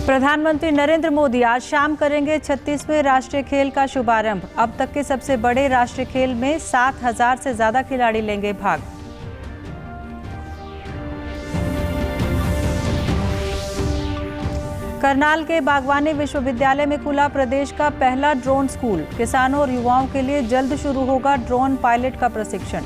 प्रधानमंत्री नरेंद्र मोदी आज शाम करेंगे 36वें राष्ट्रीय खेल का शुभारंभ। अब तक के सबसे बड़े राष्ट्रीय खेल में 7,000 से ज्यादा खिलाड़ी लेंगे भाग। करनाल के बागवानी विश्वविद्यालय में खुला प्रदेश का पहला ड्रोन स्कूल। किसानों और युवाओं के लिए जल्द शुरू होगा ड्रोन पायलट का प्रशिक्षण।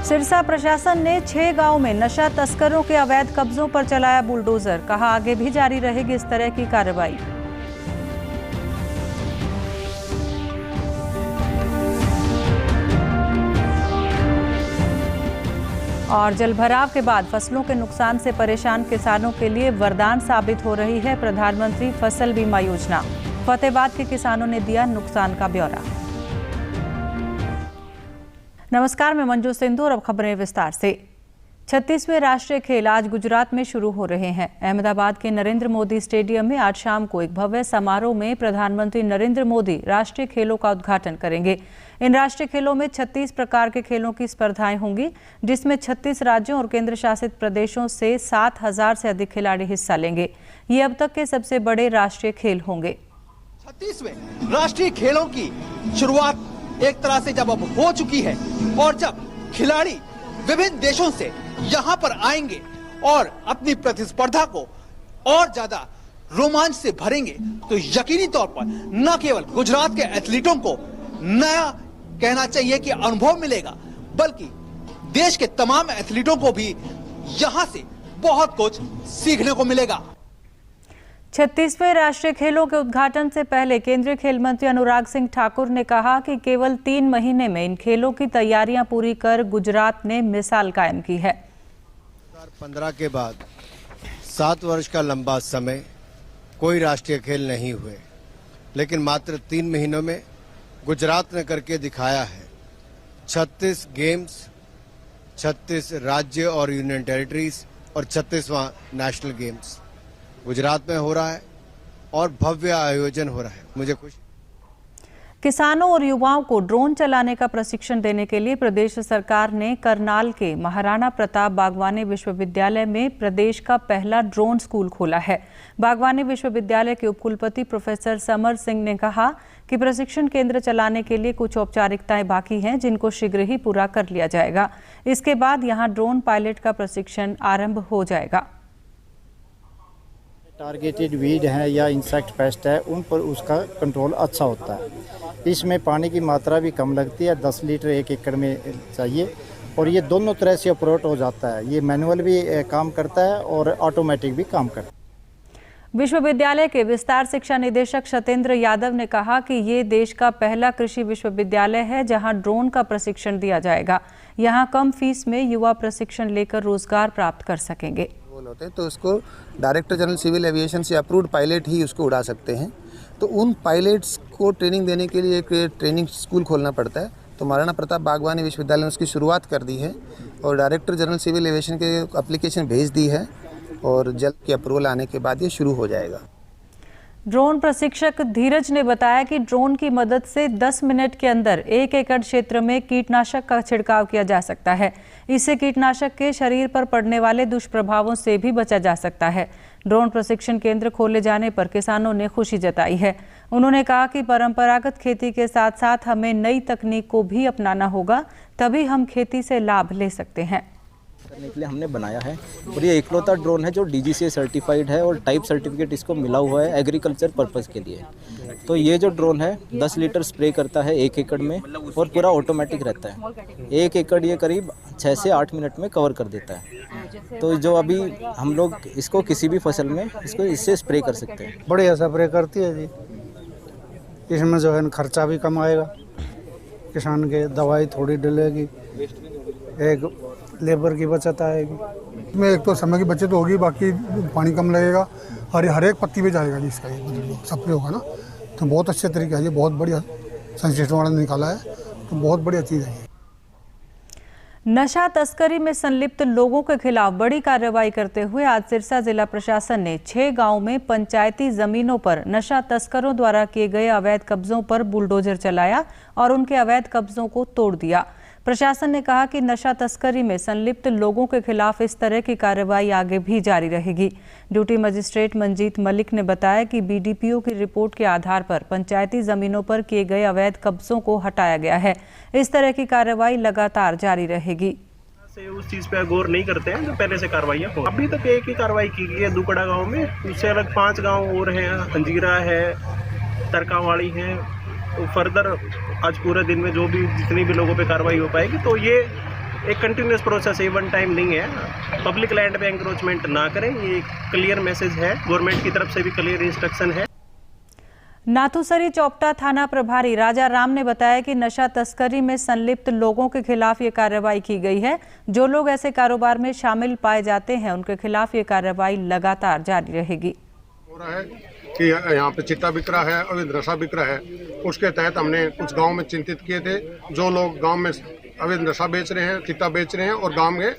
सिरसा प्रशासन ने 6 गांवों में नशा तस्करों के अवैध कब्जों पर चलाया बुलडोजर। कहा आगे भी जारी रहेगी इस तरह की कार्रवाई। और जलभराव के बाद फसलों के नुकसान से परेशान किसानों के लिए वरदान साबित हो रही है प्रधानमंत्री फसल बीमा योजना। फतेहाबाद के किसानों ने दिया नुकसान का ब्यौरा। नमस्कार, मैं मंजू सिंधु और अब खबरें विस्तार से। 36वें राष्ट्रीय खेल आज गुजरात में शुरू हो रहे हैं। अहमदाबाद के नरेंद्र मोदी स्टेडियम में आज शाम को एक भव्य समारोह में प्रधानमंत्री नरेंद्र मोदी राष्ट्रीय खेलों का उद्घाटन करेंगे। इन राष्ट्रीय खेलों में 36 प्रकार के खेलों की स्पर्धाएं होंगी, जिसमें 36 राज्यों और केंद्र शासित प्रदेशों से 7,000 से अधिक खिलाड़ी हिस्सा लेंगे। ये अब तक के सबसे बड़े राष्ट्रीय खेल होंगे। 36वें राष्ट्रीय खेलों की शुरुआत एक तरह से जब अब हो चुकी है और जब खिलाड़ी विभिन्न देशों से यहाँ पर आएंगे और अपनी प्रतिस्पर्धा को और ज्यादा रोमांच से भरेंगे, तो यकीनी तौर पर न केवल गुजरात के एथलीटों को नया कहना चाहिए कि अनुभव मिलेगा, बल्कि देश के तमाम एथलीटों को भी यहाँ से बहुत कुछ सीखने को मिलेगा। 36वें राष्ट्रीय खेलों के उद्घाटन से पहले केंद्रीय खेल मंत्री अनुराग सिंह ठाकुर ने कहा कि केवल 3 महीने में इन खेलों की तैयारियां पूरी कर गुजरात ने मिसाल कायम की है। 2015 के बाद 7 वर्ष का लंबा समय कोई राष्ट्रीय खेल नहीं हुए, लेकिन मात्र 3 महीनों में गुजरात ने करके दिखाया है। 36 गेम्स, 36 राज्य और यूनियन टेरिटरीज और 36वां नेशनल गेम्स गुजरात में हो रहा है और भव्य आयोजन हो रहा है। मुझे खुशी। किसानों और युवाओं को ड्रोन चलाने का प्रशिक्षण देने के लिए प्रदेश सरकार ने करनाल के महाराणा प्रताप बागवानी विश्वविद्यालय में प्रदेश का पहला ड्रोन स्कूल खोला है। बागवानी विश्वविद्यालय के उपकुलपति प्रोफेसर समर सिंह ने कहा कि प्रशिक्षण केंद्र चलाने के लिए कुछ औपचारिकताएं बाकी हैं, जिनको शीघ्र ही पूरा कर लिया जाएगा। इसके बाद यहां ड्रोन पायलट का प्रशिक्षण आरंभ हो जाएगा। टारगेटेड वीड है या इंसेक्ट पेस्ट है, उन पर उसका कंट्रोल अच्छा होता है। इसमें पानी की मात्रा भी कम लगती है, 10 लीटर 1 एकड़ में चाहिए, और ये दोनों तरह से ऑपरेट हो जाता है। ये मैनुअल भी काम करता है और ऑटोमेटिक भी काम करता है। विश्वविद्यालय के विस्तार शिक्षा निदेशक सत्येंद्र यादव ने कहा कि ये देश का पहला कृषि विश्वविद्यालय है जहां ड्रोन का प्रशिक्षण दिया जाएगा। यहां कम फीस में युवा प्रशिक्षण लेकर रोजगार प्राप्त कर सकेंगे। होते हैं तो उसको डायरेक्टर जनरल सिविल एविएशन से अप्रूव्ड पायलट ही उसको उड़ा सकते हैं। तो उन पायलट्स को ट्रेनिंग देने के लिए एक ट्रेनिंग स्कूल खोलना पड़ता है। तो महाराणा प्रताप बागवानी विश्वविद्यालय ने उसकी शुरुआत कर दी है और डायरेक्टर जनरल सिविल एविएशन के एप्लीकेशन भेज दी है और जल्द की अप्रूवल आने के बाद ये शुरू हो जाएगा। ड्रोन प्रशिक्षक धीरज ने बताया कि ड्रोन की मदद से 10 मिनट के अंदर 1 एकड़ क्षेत्र में कीटनाशक का छिड़काव किया जा सकता है। इससे कीटनाशक के शरीर पर पड़ने वाले दुष्प्रभावों से भी बचा जा सकता है। ड्रोन प्रशिक्षण केंद्र खोले जाने पर किसानों ने खुशी जताई है। उन्होंने कहा कि परंपरागत खेती के साथ साथ हमें नई तकनीक को भी अपनाना होगा, तभी हम खेती से लाभ ले सकते हैं। करने के लिए हमने बनाया है और ये इकलौता ड्रोन है जो DGCA सर्टिफाइड है और टाइप सर्टिफिकेट इसको मिला हुआ है एग्रीकल्चर पर्पस के लिए। तो ये जो ड्रोन है 10 लीटर स्प्रे करता है 1 एकड़ में और पूरा ऑटोमेटिक रहता है। 1 एकड़ ये करीब 6 से 8 मिनट में कवर कर देता है। तो जो अभी हम लोग इसको किसी भी फसल में इससे स्प्रे कर सकते हैं। बढ़िया स्प्रे करती है जी। इसमें जो है खर्चा भी कम आएगा, किसान के दवाई थोड़ी डलेगी, एक लेबर की बचत आएगी। इसमें एक तो समय की बचत होगी, बाकी पानी कम लगेगा, हर एक पत्ती पे जाएगा जी इसका ये स्प्रे होगा ना, तो बहुत अच्छे तरीके है। ये बहुत बढ़िया संश्लेषण वाला निकाला है, तो बहुत बढ़िया चीज़ है। नशा तस्करी में संलिप्त लोगों के खिलाफ बड़ी कार्रवाई करते हुए आज सिरसा जिला प्रशासन ने 6 गांव में पंचायती जमीनों पर नशा तस्करों द्वारा किए गए अवैध कब्जों पर बुलडोजर चलाया और उनके अवैध कब्जों को तोड़ दिया। प्रशासन ने कहा कि नशा तस्करी में संलिप्त लोगों के खिलाफ इस तरह की कार्रवाई आगे भी जारी रहेगी। ड्यूटी मजिस्ट्रेट मंजीत मलिक ने बताया कि बीडीपीओ की रिपोर्ट के आधार पर पंचायती जमीनों पर किए गए अवैध कब्जों को हटाया गया है। इस तरह की कार्रवाई लगातार जारी रहेगी। से उस चीज पे गौर नहीं करते हैं जो पहले से कार्रवाई हो। अभी तक एक ही कार्रवाई की गई है दुकड़ा गांव में, उससे अलग 5 गांव और हैं, अंजीरा है, तरकावाड़ी है। तो फर्दर आज पूरे दिन में जो भी जितनी भी लोगों पे कार्रवाई हो पाएगी, तो ये एक कंटिन्यूस प्रोसेस है, वन टाइम नहीं है। पब्लिक लैंड पे एंक्रोचमेंट ना करें, ये एक क्लियर मैसेज है, गवर्नमेंट की तरफ से भी क्लियर इंस्ट्रक्शन है। नाथुसरी चौपटा थाना प्रभारी राजा राम ने बताया कि नशा तस्करी में संलिप्त लोगों के खिलाफ ये कार्रवाई की गई है। जो लोग ऐसे कारोबार में शामिल पाए जाते हैं उनके खिलाफ ये कार्रवाई लगातार जारी रहेगी। हो रहा है कि यहाँ पे चिट्टा बिक रहा है, अवैध नशा बिक रहा है, उसके तहत हमने कुछ गांव में चिंतित किए थे। जो लोग गांव में अवैध नशा बेच रहे हैं, चिट्टा बेच रहे हैं और गांव में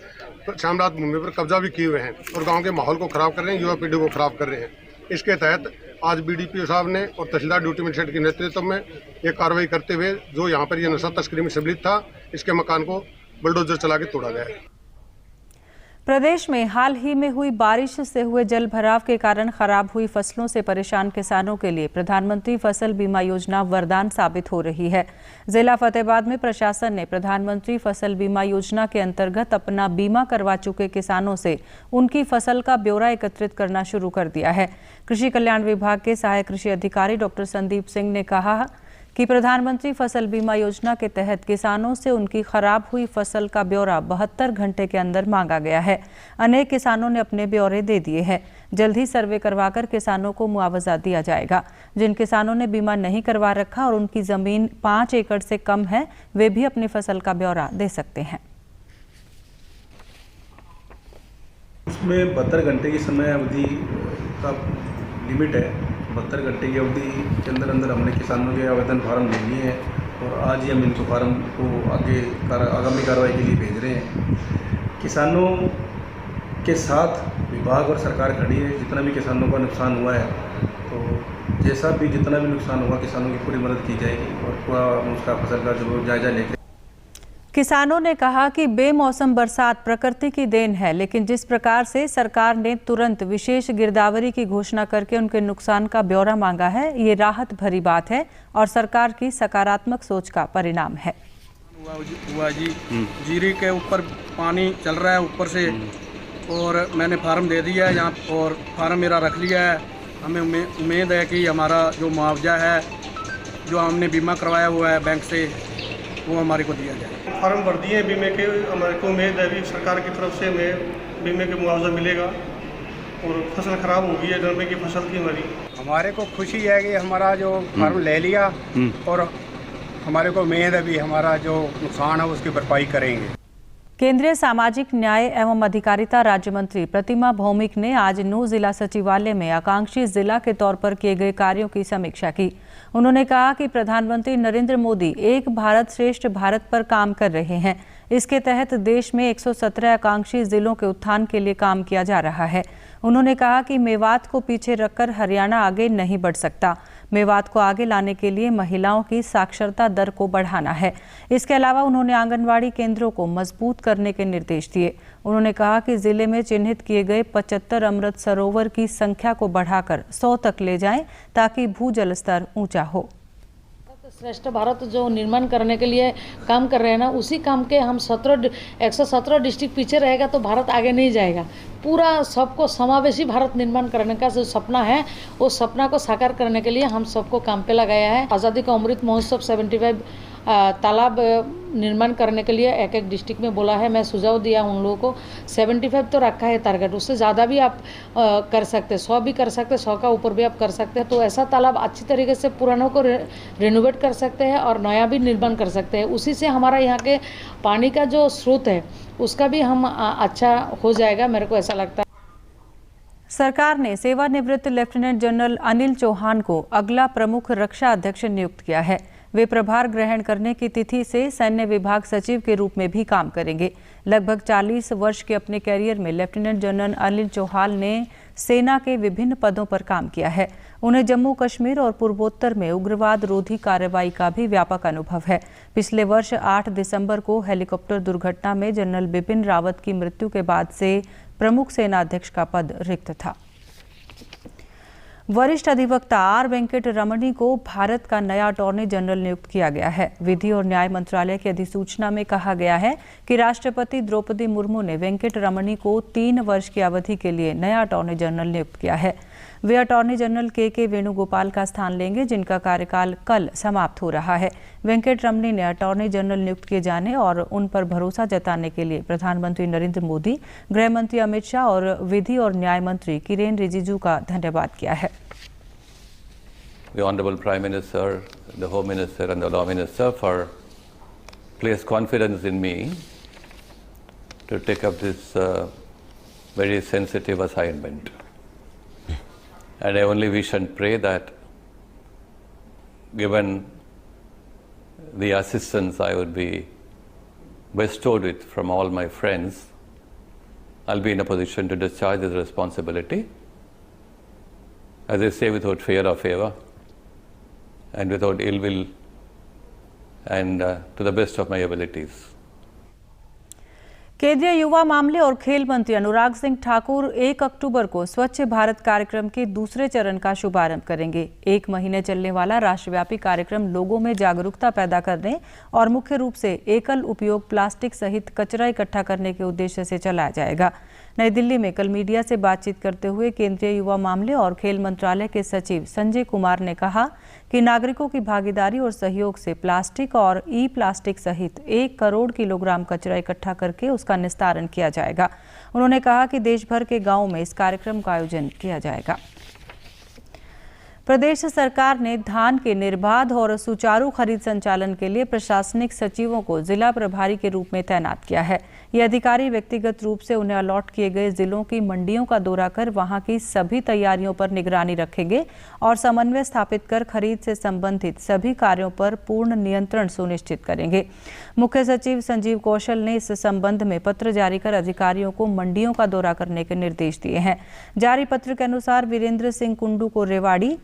शामरात भूमि पर कब्जा भी किए हुए हैं और गांव के माहौल को खराब कर रहे हैं, युवा पीढ़ी को खराब कर रहे हैं। इसके तहत आज बीडीपीओ साहब ने और तहसीलदार ड्यूटी मजिस्ट्रेट के नेतृत्व में ये कार्रवाई करते हुए जो यहाँ पर ये नशा तस्करी में सम्मिलित था, इसके मकान को बुलडोजर चला के तोड़ा गया है। प्रदेश में हाल ही में हुई बारिश से हुए जल भराव के कारण खराब हुई फसलों से परेशान किसानों के लिए प्रधानमंत्री फसल बीमा योजना वरदान साबित हो रही है। जिला फतेहाबाद में प्रशासन ने प्रधानमंत्री फसल बीमा योजना के अंतर्गत अपना बीमा करवा चुके किसानों से उनकी फसल का ब्यौरा एकत्रित करना शुरू कर दिया है। कृषि कल्याण विभाग के सहायक कृषि अधिकारी डॉक्टर संदीप सिंह ने कहा कि प्रधानमंत्री फसल बीमा योजना के तहत किसानों से उनकी खराब हुई फसल का ब्यौरा 72 घंटे के अंदर मांगा गया है। अनेक किसानों ने अपने ब्यौरे दे दिए हैं। जल्द ही सर्वे करवाकर किसानों को मुआवजा दिया जाएगा। जिन किसानों ने बीमा नहीं करवा रखा और उनकी जमीन 5 एकड़ से कम है, वे भी अपनी फसल का ब्यौरा दे सकते हैं। इसमें 72 घंटे की समय अवधि का लिमिट है। 72 घंटे की अवधि के अंदर हमने किसानों के आवेदन फार्म ले लिए हैं और आज ही हम इनको फार्म को आगामी कार्रवाई के लिए भेज रहे हैं। किसानों के साथ विभाग और सरकार खड़ी है। जितना भी किसानों का नुकसान हुआ है, तो जितना भी नुकसान हुआ, किसानों की पूरी मदद की जाएगी और पूरा उसका फसल का जो जायजा लेकर। किसानों ने कहा कि बेमौसम बरसात प्रकृति की देन है, लेकिन जिस प्रकार से सरकार ने तुरंत विशेष गिरदावरी की घोषणा करके उनके नुकसान का ब्यौरा मांगा है, ये राहत भरी बात है और सरकार की सकारात्मक सोच का परिणाम है। हुआ जी, जीरी के ऊपर पानी चल रहा है ऊपर से और मैंने फार्म दे दिया है यहाँ और फार्म मेरा रख लिया है। हमें उम्मीद है कि हमारा जो मुआवजा है, जो हमने बीमा करवाया हुआ है बैंक से, वो हमारे को दिया जाए। फार्म भर दिए बीमे के, हमारे को उम्मीद है कि सरकार की तरफ से हमें बीमे के मुआवजा मिलेगा और फसल खराब हो गई है नरमे की फसल की हमारी। हमारे को खुशी है कि हमारा जो फार्म ले लिया और हमारे को उम्मीद है भी हमारा जो नुकसान है उसकी भरपाई करेंगे। केंद्रीय सामाजिक न्याय एवं अधिकारिता राज्य मंत्री प्रतिमा भौमिक ने आज नूंह जिला सचिवालय में आकांक्षी जिला के तौर पर किए गए कार्यों की समीक्षा की। उन्होंने कहा कि प्रधानमंत्री नरेंद्र मोदी एक भारत श्रेष्ठ भारत पर काम कर रहे हैं। इसके तहत देश में 117 आकांक्षी जिलों के उत्थान के लिए काम किया जा रहा है। उन्होंने कहा कि मेवात को पीछे रखकर हरियाणा आगे नहीं बढ़ सकता। मेवात को आगे लाने के लिए महिलाओं की साक्षरता दर को बढ़ाना है। इसके अलावा उन्होंने आंगनवाड़ी केंद्रों को मजबूत करने के निर्देश दिए। उन्होंने कहा कि जिले में चिन्हित किए गए 75 अमृत सरोवर की संख्या को बढ़ाकर 100 तक ले जाएं, ताकि भूजल स्तर ऊंचा हो। श्रेष्ठ भारत जो निर्माण करने के लिए काम कर रहे हैं ना, उसी काम के हम 117 डिस्ट्रिक्ट पीछे रहेगा तो भारत आगे नहीं जाएगा। पूरा सबको समावेशी भारत निर्माण करने का जो सपना है, उस सपना को साकार करने के लिए हम सबको काम पे लगाया है। आज़ादी का अमृत महोत्सव 75 तालाब निर्माण करने के लिए एक डिस्ट्रिक्ट में बोला है। मैं सुझाव दिया उन लोगों को, 75 तो रखा है टारगेट, उससे ज़्यादा भी आप कर सकते हैं, 100 भी कर सकते हैं, 100 का ऊपर भी आप कर सकते हैं। तो ऐसा तालाब अच्छी तरीके से पुरानों को रेनोवेट कर सकते हैं और नया भी निर्माण कर सकते हैं। उसी से हमारा यहाँ के पानी का जो स्रोत है उसका भी हम अच्छा हो जाएगा, मेरे को ऐसा लगता है। सरकार ने सेवानिवृत्त लेफ्टिनेंट जनरल अनिल चौहान को अगला प्रमुख रक्षा अध्यक्ष नियुक्त किया है। वे प्रभार ग्रहण करने की तिथि से सैन्य विभाग सचिव के रूप में भी काम करेंगे। लगभग 40 वर्ष के अपने कैरियर में लेफ्टिनेंट जनरल अनिल चौहान ने सेना के विभिन्न पदों पर काम किया है। उन्हें जम्मू कश्मीर और पूर्वोत्तर में उग्रवाद रोधी कार्रवाई का भी व्यापक अनुभव है। पिछले वर्ष 8 दिसंबर को हेलीकॉप्टर दुर्घटना में जनरल बिपिन रावत की मृत्यु के बाद से प्रमुख सेनाध्यक्ष का पद रिक्त था। वरिष्ठ अधिवक्ता आर वेंकट रमणी को भारत का नया अटॉर्नी जनरल नियुक्त किया गया है। विधि और न्याय मंत्रालय की अधिसूचना में कहा गया है कि राष्ट्रपति द्रौपदी मुर्मू ने वेंकट रमणी को 3 वर्ष की अवधि के लिए नया अटॉर्नी जनरल नियुक्त किया है। वे अटॉर्नी जनरल के वेणुगोपाल का स्थान लेंगे, जिनका कार्यकाल कल समाप्त हो रहा है। वेंकट रमणी ने अटॉर्नी जनरल नियुक्त किए जाने और उन पर भरोसा जताने के लिए प्रधानमंत्री नरेंद्र मोदी, गृह मंत्री अमित शाह और विधि और न्याय मंत्री किरेन रिजिजू का धन्यवाद किया है। The Honorable Prime Minister, the Home Minister and the Law Minister for place confidence in me to take up this very sensitive assignment. And I only wish and pray that given the assistance I would be bestowed with from all my friends, I'll be in a position to discharge this responsibility, as I say, without fear or favor and without ill will, and to the best of my abilities. केंद्रीय युवा मामले और खेल मंत्री अनुराग सिंह ठाकुर 1 अक्टूबर को स्वच्छ भारत कार्यक्रम के दूसरे चरण का शुभारंभ करेंगे। 1 महीने चलने वाला राष्ट्रव्यापी कार्यक्रम लोगों में जागरूकता पैदा करने और मुख्य रूप से एकल उपयोग प्लास्टिक सहित कचरा इकट्ठा करने के उद्देश्य से चलाया जाएगा। नई दिल्ली में कल मीडिया से बातचीत करते हुए केंद्रीय युवा मामले और खेल मंत्रालय के सचिव संजय कुमार ने कहा कि नागरिकों की भागीदारी और सहयोग से प्लास्टिक और ई प्लास्टिक सहित 1 करोड़ किलोग्राम कचरा इकट्ठा करके उसका निस्तारण किया जाएगा। उन्होंने कहा कि देश भर के गांवों में इस कार्यक्रम का आयोजन किया जाएगा। प्रदेश सरकार ने धान के निर्बाध और सुचारू खरीद संचालन के लिए प्रशासनिक सचिवों को जिला प्रभारी के रूप में तैनात किया है। ये अधिकारी व्यक्तिगत रूप से उन्हें अलॉट किए गए जिलों की मंडियों का दौरा कर वहां की सभी तैयारियों पर निगरानी रखेंगे और समन्वय स्थापित कर खरीद से संबंधित सभी कार्यों पर पूर्ण नियंत्रण सुनिश्चित करेंगे। मुख्य सचिव संजीव कौशल ने इस संबंध में पत्र जारी कर अधिकारियों को मंडियों का दौरा करने के निर्देश दिए हैं। जारी पत्र के अनुसार वीरेंद्र सिंह कुंडू को रेवाड़ी,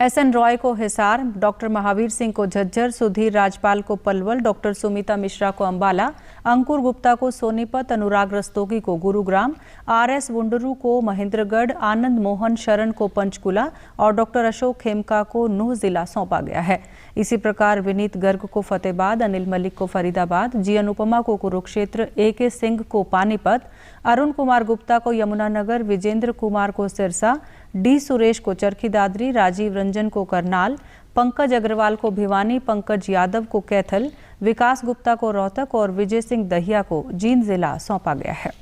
SN रॉय को हिसार, डॉक्टर महावीर सिंह को झज्जर, सुधीर राजपाल को पलवल, डॉक्टर सुमिता मिश्रा को अंबाला, अंकुर गुप्ता को सोनीपत, अनुराग रस्तोगी को गुरुग्राम, RS वुंडरू को महेंद्रगढ़, आनंद मोहन शरण को पंचकुला और डॉक्टर अशोक खेमका को नूह जिला सौंपा गया है। इसी प्रकार विनीत गर्ग को फतेहाबाद, अनिल मलिक को फरीदाबाद, जी अनुपमा को कुरुक्षेत्र, AK सिंह को पानीपत, अरुण कुमार गुप्ता को यमुनानगर, विजेंद्र कुमार को सिरसा, D सुरेश को चरखी दादरी, राजीव रंजन को करनाल, पंकज अग्रवाल को भिवानी, पंकज यादव को कैथल, विकास गुप्ता को रोहतक और विजय सिंह दहिया को जींद जिला सौंपा गया है।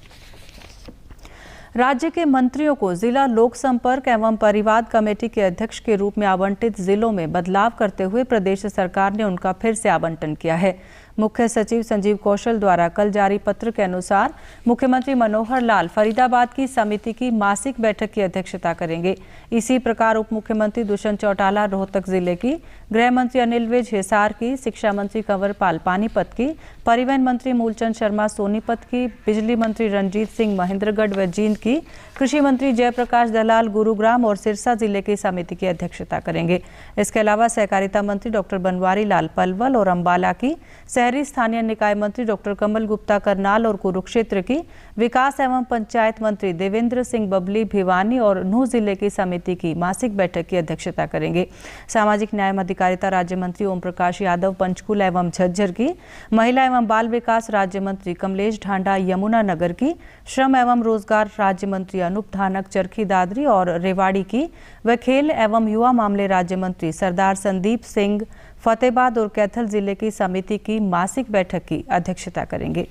राज्य के मंत्रियों को जिला लोक संपर्क एवं परिवाद कमेटी के अध्यक्ष के रूप में आवंटित जिलों में बदलाव करते हुए प्रदेश सरकार ने उनका फिर से आवंटन किया है। मुख्य सचिव संजीव कौशल द्वारा कल जारी पत्र के अनुसार मुख्यमंत्री मनोहर लाल फरीदाबाद की समिति की मासिक बैठक की अध्यक्षता करेंगे। इसी प्रकार उप मुख्यमंत्री दुष्यंत चौटाला रोहतक जिले की, गृह मंत्री अनिल विज हिसार की, शिक्षा मंत्री कंवरपाल पानीपत की, परिवहन मंत्री मूलचंद शर्मा सोनीपत की, बिजली मंत्री रणजीत सिंह महेंद्रगढ़ व जींद की, कृषि मंत्री जयप्रकाश दलाल गुरुग्राम और सिरसा जिले की समिति की अध्यक्षता करेंगे। इसके अलावा सहकारिता मंत्री डॉक्टर बनवारी लाल पलवल और अंबाला की, शहरी स्थानीय निकाय मंत्री डॉक्टर कमल गुप्ता करनाल और कुरुक्षेत्र की, विकास एवं पंचायत मंत्री देवेंद्र सिंह बबली भिवानी और नूह जिले की समिति की मासिक बैठक की अध्यक्षता करेंगे। सामाजिक न्याय अधिकारिता राज्य मंत्री ओम प्रकाश यादव पंचकुला एवं झज्जर की, महिला एवं बाल विकास राज्य मंत्री कमलेश ढांडा यमुनानगर की, श्रम एवं रोजगार राज्य मंत्री अनूप धानक चरखी दादरी और रेवाड़ी की व खेल एवं युवा मामले राज्य मंत्री सरदार संदीप सिंह फतेहाबाद और कैथल जिले की समिति की मासिक बैठक की अध्यक्षता करेंगे।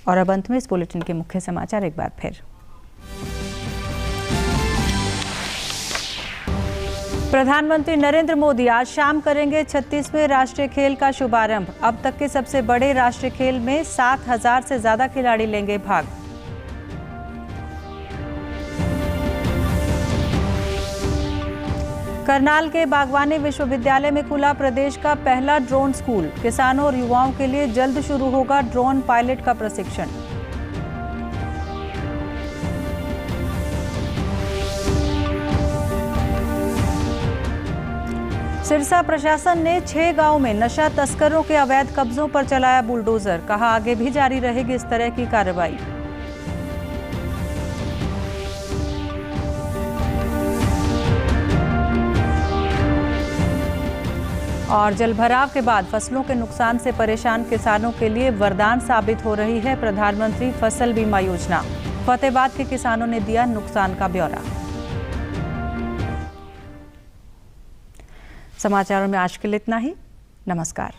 और अब अंत में इस बुलेटिन के मुख्य समाचार एक बार फिर। प्रधानमंत्री नरेंद्र मोदी आज शाम करेंगे 36वें राष्ट्रीय खेल का शुभारंभ। अब तक के सबसे बड़े राष्ट्रीय खेल में 7,000 से ज्यादा खिलाड़ी लेंगे भाग। करनाल के बागवानी विश्वविद्यालय में खुला प्रदेश का पहला ड्रोन स्कूल। किसानों और युवाओं के लिए जल्द शुरू होगा ड्रोन पायलट का प्रशिक्षण। सिरसा प्रशासन ने 6 गांव में नशा तस्करों के अवैध कब्जों पर चलाया बुलडोजर। कहा आगे भी जारी रहेगी इस तरह की कार्रवाई। और जलभराव के बाद फसलों के नुकसान से परेशान किसानों के लिए वरदान साबित हो रही है प्रधानमंत्री फसल बीमा योजना। फतेहाबाद के किसानों ने दिया नुकसान का ब्यौरा। समाचारों में आज के लिए इतना ही। नमस्कार।